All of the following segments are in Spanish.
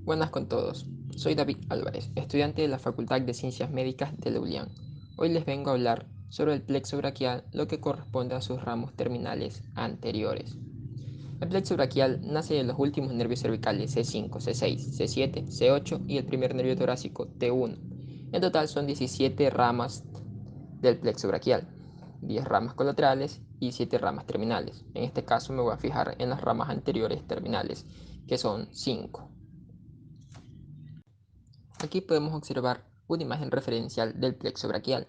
Buenas con todos. Soy David Álvarez, estudiante de la Facultad de Ciencias Médicas de la ULIAN. Hoy les vengo a hablar sobre el plexo braquial, lo que corresponde a sus ramos terminales anteriores. El plexo braquial nace de los últimos nervios cervicales C5, C6, C7, C8 y el primer nervio torácico T1. En total son 17 ramas del plexo braquial, 10 ramas colaterales y 7 ramas terminales. En este caso me voy a fijar en las ramas anteriores terminales, que son 5. Aquí podemos observar una imagen referencial del plexo braquial,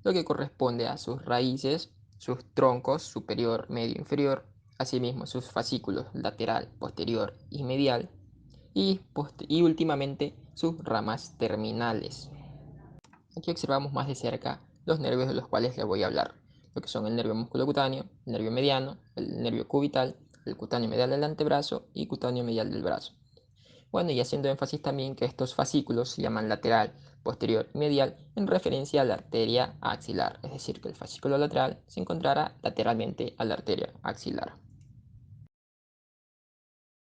lo que corresponde a sus raíces, sus troncos superior, medio, inferior, asimismo sus fascículos lateral, posterior y medial, y últimamente sus ramas terminales. Aquí observamos más de cerca los nervios de los cuales les voy a hablar, lo que son el nervio musculocutáneo, el nervio mediano, el nervio cubital, el cutáneo medial del antebrazo y cutáneo medial del brazo. Bueno, y haciendo énfasis también que estos fascículos se llaman lateral, posterior y medial en referencia a la arteria axilar, es decir, que el fascículo lateral se encontrará lateralmente a la arteria axilar.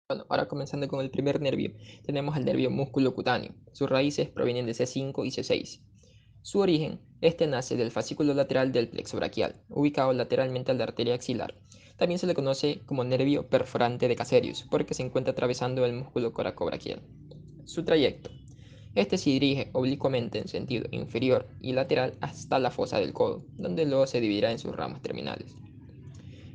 Bueno, ahora comenzando con el primer nervio, tenemos el nervio musculocutáneo. Sus raíces provienen de C5 y C6. Su origen, este nace del fascículo lateral del plexo braquial, ubicado lateralmente a la arteria axilar. También se le conoce como nervio perforante de Caserius, porque se encuentra atravesando el músculo coracobraquial. Su trayecto. Este se dirige oblicuamente en sentido inferior y lateral hasta la fosa del codo, donde luego se dividirá en sus ramas terminales.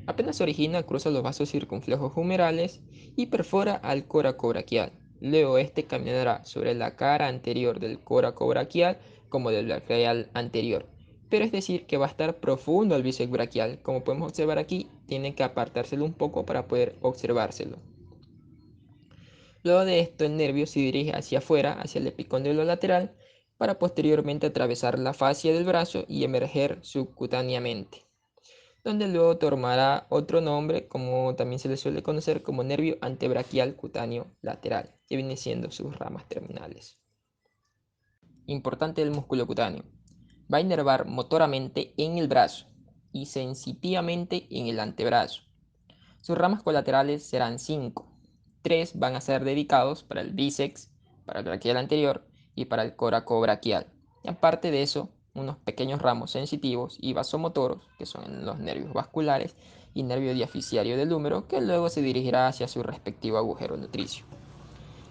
Apenas se origina, cruza los vasos circunflejos humerales y perfora al coracobraquial. Luego este caminará sobre la cara anterior del coracobraquial como del braquial anterior. Pero es decir, que va a estar profundo al bíceps braquial. Como podemos observar aquí, tiene que apartárselo un poco para poder observárselo. Luego de esto, el nervio se dirige hacia afuera, hacia el epicóndilo lateral, para posteriormente atravesar la fascia del brazo y emerger subcutáneamente, donde luego tomará otro nombre, como también se le suele conocer como nervio antebraquial cutáneo lateral, que viene siendo sus ramas terminales. Importante del músculo cutáneo. Va a inervar motoramente en el brazo y sensitivamente en el antebrazo. Sus ramas colaterales serán 5. 3 van a ser dedicados para el bíceps, para el braquial anterior y para el coracobraquial. Y aparte de eso, unos pequeños ramos sensitivos y vasomotoros, que son los nervios vasculares y nervio diaficiario del húmero, que luego se dirigirá hacia su respectivo agujero nutricio.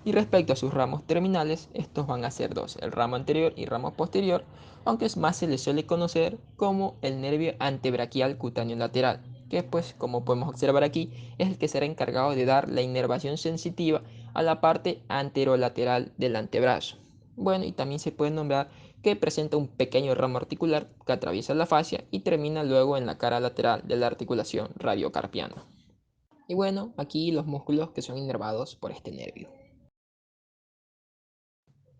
Y respecto a sus ramos terminales, estos van a ser dos, el ramo anterior y ramo posterior, aunque es más se les suele conocer como el nervio antebraquial cutáneo lateral, que pues como podemos observar aquí es el que será encargado de dar la inervación sensitiva a la parte anterolateral del antebrazo. Bueno, y también se puede nombrar que presenta un pequeño ramo articular que atraviesa la fascia y termina luego en la cara lateral de la articulación radiocarpiana. Y bueno, aquí los músculos que son inervados por este nervio.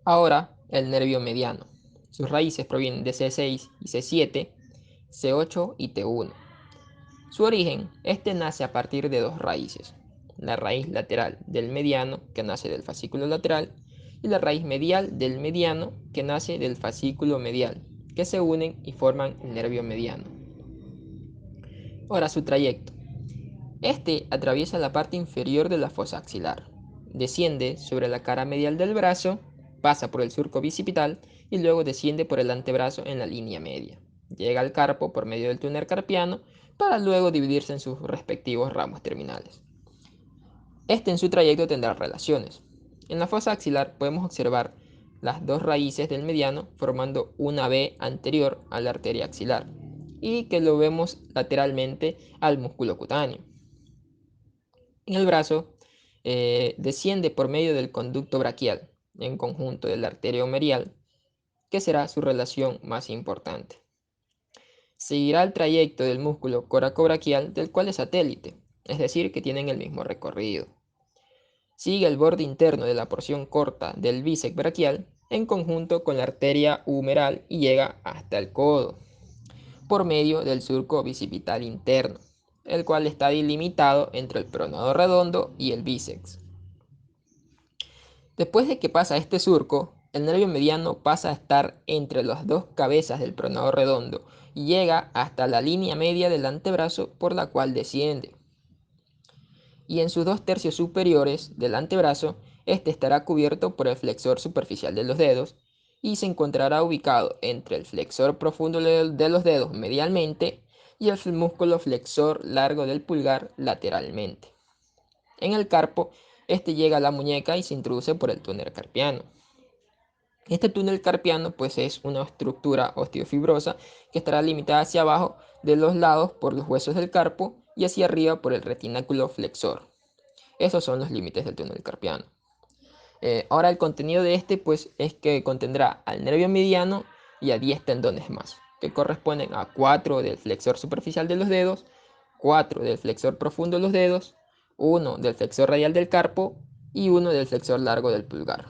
Ahora, el nervio mediano. Sus raíces provienen de C6 y C7, C8 y T1. Su origen, este nace a partir de dos raíces. La raíz lateral del mediano, que nace del fascículo lateral, y la raíz medial del mediano, que nace del fascículo medial, que se unen y forman el nervio mediano. Ahora, su trayecto. Este atraviesa la parte inferior de la fosa axilar, desciende sobre la cara medial del brazo, pasa por el surco bicipital y luego desciende por el antebrazo en la línea media. Llega al carpo por medio del túnel carpiano para luego dividirse en sus respectivos ramos terminales. Este en su trayecto tendrá relaciones. En la fosa axilar podemos observar las dos raíces del mediano formando una V anterior a la arteria axilar y que lo vemos lateralmente al músculo cutáneo. En el brazo desciende por medio del conducto braquial, en conjunto de la arteria humerial, que será su relación más importante. Seguirá el trayecto del músculo coracobraquial, del cual es satélite, es decir, que tienen el mismo recorrido. Sigue el borde interno de la porción corta del bíceps braquial, en conjunto con la arteria humeral y llega hasta el codo, por medio del surco bicipital interno, el cual está delimitado entre el pronodo redondo y el bíceps. Después de que pasa este surco, el nervio mediano pasa a estar entre las dos cabezas del pronodo redondo y llega hasta la línea media del antebrazo por la cual desciende. Y en sus dos tercios superiores del antebrazo Este estará cubierto por el flexor superficial de los dedos y se encontrará ubicado entre el flexor profundo de los dedos medialmente y el músculo flexor largo del pulgar lateralmente. En el carpo, este llega a la muñeca y se introduce por el túnel carpiano. Este túnel carpiano pues es una estructura osteofibrosa que estará limitada hacia abajo de los lados por los huesos del carpo y hacia arriba por el retináculo flexor. Esos son los límites del túnel carpiano. Ahora el contenido de este pues es que contendrá al nervio mediano y a 10 tendones más, que corresponden a 4 del flexor superficial de los dedos, 4 del flexor profundo de los dedos, 1 del flexor radial del carpo y 1 del flexor largo del pulgar.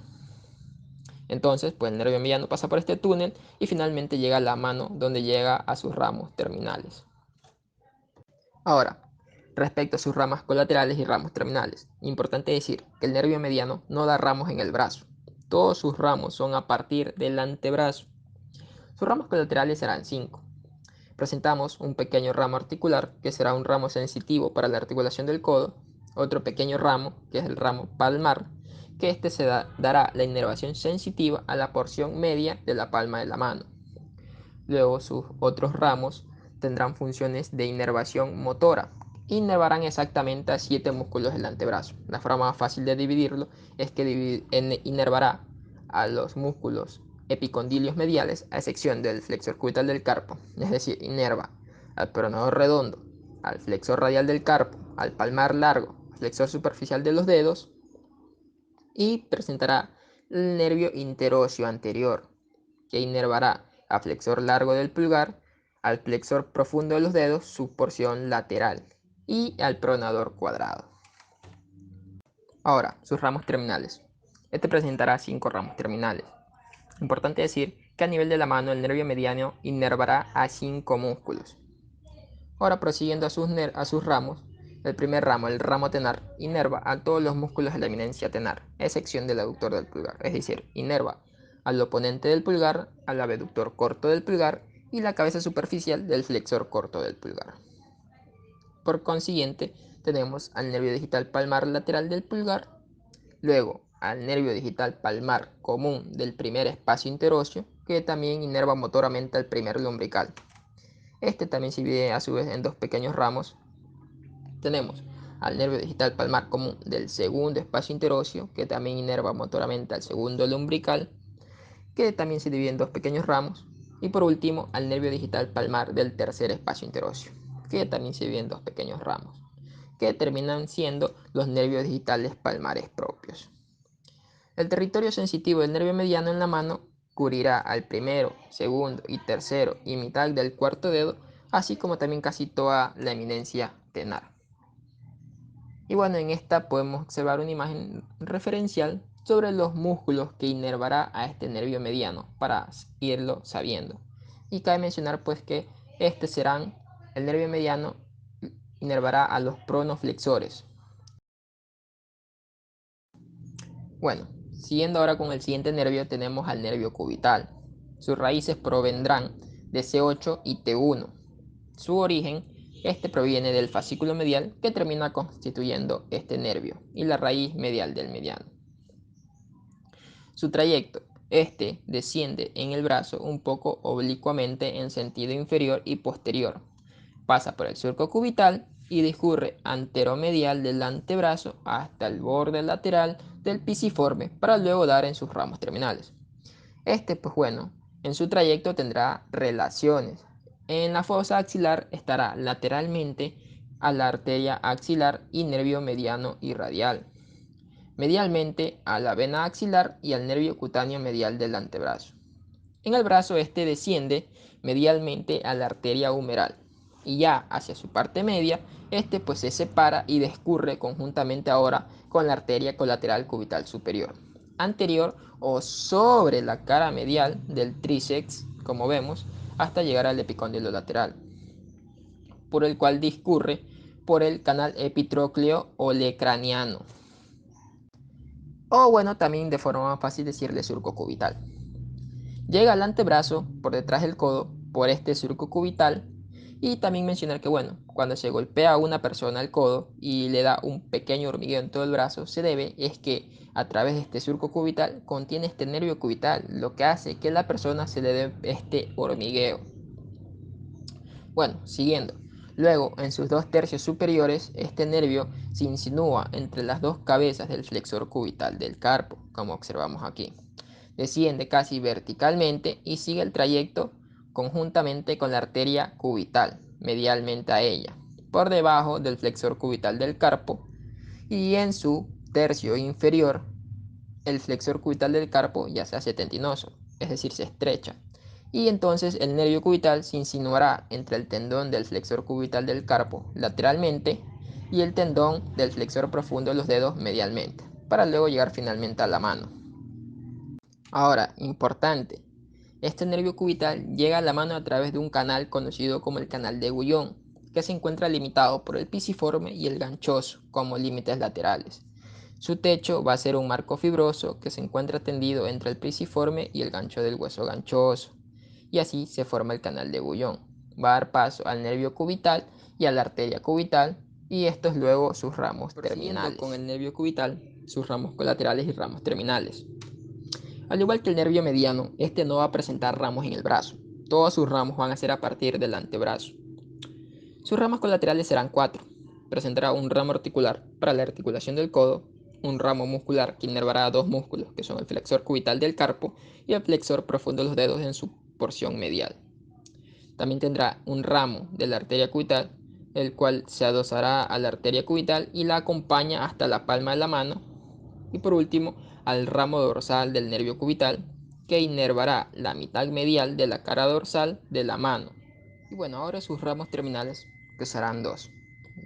Entonces, pues el nervio mediano pasa por este túnel y finalmente llega a la mano, donde llega a sus ramos terminales. Ahora, respecto a sus ramas colaterales y ramos terminales, importante decir que el nervio mediano no da ramos en el brazo. Todos sus ramos son a partir del antebrazo. Sus ramos colaterales serán 5. Presentamos un pequeño ramo articular, que será un ramo sensitivo para la articulación del codo, otro pequeño ramo, que es el ramo palmar, que este dará la inervación sensitiva a la porción media de la palma de la mano. Luego sus otros ramos tendrán funciones de inervación motora. Inervarán exactamente a 7 músculos del antebrazo. La forma más fácil de dividirlo es que inervará a los músculos epicondilios mediales, a excepción del flexor cubital del carpo, es decir, inerva al pronador redondo, al flexor radial del carpo, al palmar largo, flexor superficial de los dedos, y presentará el nervio interóseo anterior, que inervará al flexor largo del pulgar, al flexor profundo de los dedos, su porción lateral, y al pronador cuadrado. Ahora, sus ramos terminales. Este presentará 5 ramos terminales. Importante decir que a nivel de la mano el nervio mediano inervará a 5 músculos. Ahora, prosiguiendo a sus ramos, el primer ramo, el ramo tenar, inerva a todos los músculos de la eminencia tenar, a excepción del aductor del pulgar, es decir, inerva al oponente del pulgar, al abductor corto del pulgar y la cabeza superficial del flexor corto del pulgar. Por consiguiente, tenemos al nervio digital palmar lateral del pulgar, luego al nervio digital palmar común del primer espacio interóseo, que también inerva motoramente al primer lumbrical. Este también se divide a su vez en 2 pequeños ramos. Tenemos al nervio digital palmar común del segundo espacio interóseo, que también inerva motoramente al segundo lumbrical, que también se divide en 2 pequeños ramos. Y por último, al nervio digital palmar del tercer espacio interóseo, que también se divide en 2 pequeños ramos, que terminan siendo los nervios digitales palmares propios. El territorio sensitivo del nervio mediano en la mano cubrirá al primero, segundo y tercero y mitad del cuarto dedo, así como también casi toda la eminencia tenar. Y bueno, en esta podemos observar una imagen referencial sobre los músculos que inervará a este nervio mediano para irlo sabiendo. Y cabe mencionar pues que el nervio mediano inervará a los pronoflexores. Bueno, siguiendo ahora con el siguiente nervio, tenemos al nervio cubital. Sus raíces provendrán de C8 y T1. Su origen, este proviene del fascículo medial, que termina constituyendo este nervio, y la raíz medial del mediano. Su trayecto, este desciende en el brazo un poco oblicuamente en sentido inferior y posterior. Pasa por el surco cubital y discurre anteromedial del antebrazo hasta el borde lateral del pisiforme para luego dar en sus ramos terminales. Este, pues bueno, en su trayecto tendrá relaciones. En la fosa axilar estará lateralmente a la arteria axilar y nervio mediano y radial. Medialmente a la vena axilar y al nervio cutáneo medial del antebrazo. En el brazo este desciende medialmente a la arteria humeral y ya hacia su parte media, este pues se separa y discurre conjuntamente ahora con la arteria colateral cubital superior, anterior o sobre la cara medial del tríceps, como vemos, hasta llegar al epicóndilo lateral, por el cual discurre por el canal epitrócleo olecraniano. O bueno, también de forma más fácil decirle surco cubital. Llega al antebrazo por detrás del codo por este surco cubital. Y también mencionar que bueno, cuando se golpea a una persona el codo y le da un pequeño hormigueo en todo el brazo, se debe es que a través de este surco cubital contiene este nervio cubital, lo que hace que a la persona se le dé este hormigueo. Bueno, siguiendo. Luego, en sus 2/3 superiores, este nervio se insinúa entre las dos cabezas del flexor cubital del carpo, como observamos aquí. Desciende casi verticalmente y sigue el trayecto conjuntamente con la arteria cubital, medialmente a ella, por debajo del flexor cubital del carpo, y en su tercio inferior, el flexor cubital del carpo ya se hace tendinoso, es decir, se estrecha, y entonces el nervio cubital se insinuará entre el tendón del flexor cubital del carpo lateralmente y el tendón del flexor profundo de los dedos medialmente, para luego llegar finalmente a la mano. Ahora, importante, este nervio cubital llega a la mano a través de un canal conocido como el canal de Guyon, que se encuentra limitado por el pisiforme y el ganchoso como límites laterales. Su techo va a ser un marco fibroso que se encuentra tendido entre el pisiforme y el gancho del hueso ganchoso, y así se forma el canal de Guyon. Va a dar paso al nervio cubital y a la arteria cubital, y estos luego sus ramos terminales. Con el nervio cubital, sus ramos colaterales y ramos terminales. Al igual que el nervio mediano, este no va a presentar ramos en el brazo. Todos sus ramos van a ser a partir del antebrazo. Sus ramas colaterales serán 4. Presentará un ramo articular para la articulación del codo, un ramo muscular que inervará 2 músculos, que son el flexor cubital del carpo y el flexor profundo de los dedos en su porción medial. También tendrá un ramo de la arteria cubital, el cual se adosará a la arteria cubital y la acompaña hasta la palma de la mano. Y por último, al ramo dorsal del nervio cubital, que inervará la mitad medial de la cara dorsal de la mano. Y bueno, ahora sus ramos terminales, que serán 2.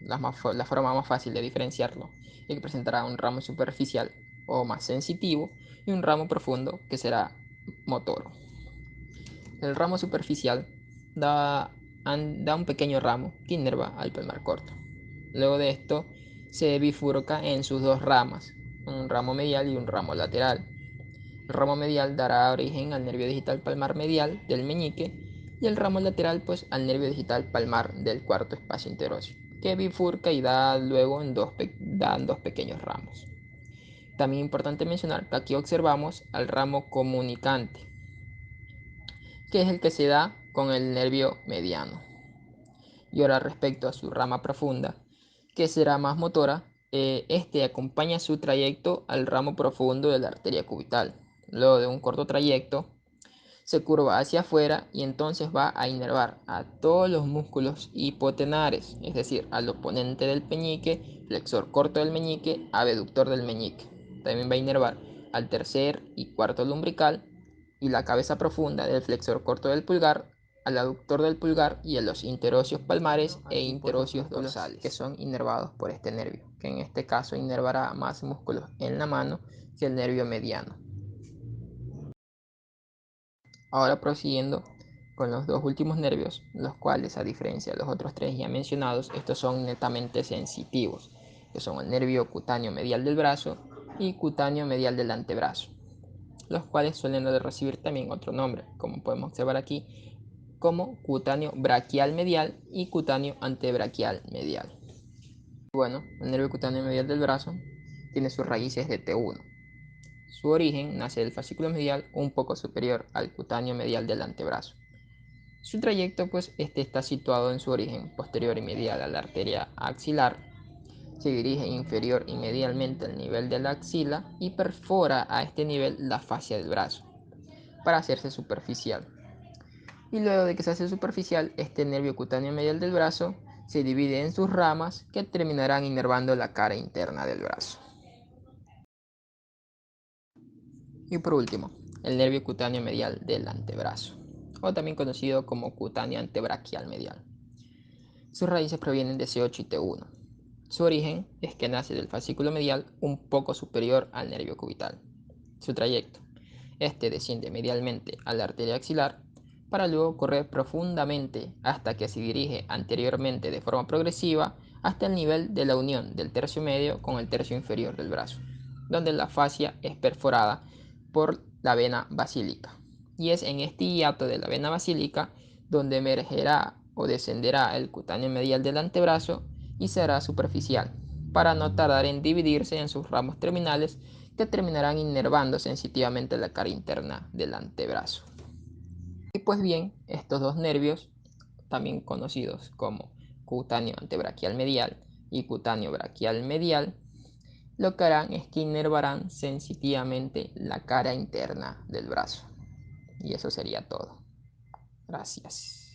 La forma más fácil de diferenciarlo es que presentará un ramo superficial o más sensitivo y un ramo profundo que será motor. El ramo superficial da un pequeño ramo que inerva al palmar corto. Luego de esto se bifurca en sus 2 ramas, un ramo medial y un ramo lateral. El ramo medial dará origen al nervio digital palmar medial del meñique y el ramo lateral pues al nervio digital palmar del cuarto espacio interóseo, que bifurca y da luego en dan 2 pequeños ramos. También es importante mencionar que aquí observamos al ramo comunicante, que es el que se da con el nervio mediano. Y ahora respecto a su rama profunda, que será más motora, este acompaña su trayecto al ramo profundo de la arteria cubital. Luego de un corto trayecto, se curva hacia afuera y entonces va a inervar a todos los músculos hipotenares, es decir, al oponente del peñique, flexor corto del meñique, abductor del meñique. También va a inervar al tercer y cuarto lumbrical y la cabeza profunda del flexor corto del pulgar, al aductor del pulgar y a los interocios palmares e interocios dorsales, que son inervados por este nervio, que en este caso inervará más músculos en la mano que el nervio mediano. Ahora prosiguiendo con los 2 últimos nervios, los cuales a diferencia de los otros 3 ya mencionados, estos son netamente sensitivos, que son el nervio cutáneo medial del brazo y cutáneo medial del antebrazo, los cuales suelen recibir también otro nombre, como podemos observar aquí, como cutáneo braquial medial y cutáneo antebraquial medial. Bueno, el nervio cutáneo medial del brazo tiene sus raíces de T1. Su origen nace del fascículo medial un poco superior al cutáneo medial del antebrazo. Su trayecto pues está situado en su origen posterior y medial a la arteria axilar, se dirige inferior y medialmente al nivel de la axila y perfora a este nivel la fascia del brazo para hacerse superficial. Y luego de que se hace superficial, este nervio cutáneo medial del brazo se divide en sus ramas que terminarán inervando la cara interna del brazo. Y por último, el nervio cutáneo medial del antebrazo, o también conocido como cutáneo antebraquial medial. Sus raíces provienen de C8 y T1. Su origen es que nace del fascículo medial un poco superior al nervio cubital. Su trayecto. Este desciende medialmente a la arteria axilar para luego correr profundamente hasta que se dirige anteriormente de forma progresiva hasta el nivel de la unión del tercio medio con el tercio inferior del brazo, donde la fascia es perforada por la vena basílica. Y es en este hiato de la vena basílica donde emergerá o descenderá el cutáneo medial del antebrazo y será superficial, para no tardar en dividirse en sus ramos terminales que terminarán inervando sensitivamente la cara interna del antebrazo. Y pues bien, estos dos nervios, también conocidos como cutáneo antebraquial medial y cutáneo braquial medial, lo que harán es que inervarán sensitivamente la cara interna del brazo. Y eso sería todo. Gracias.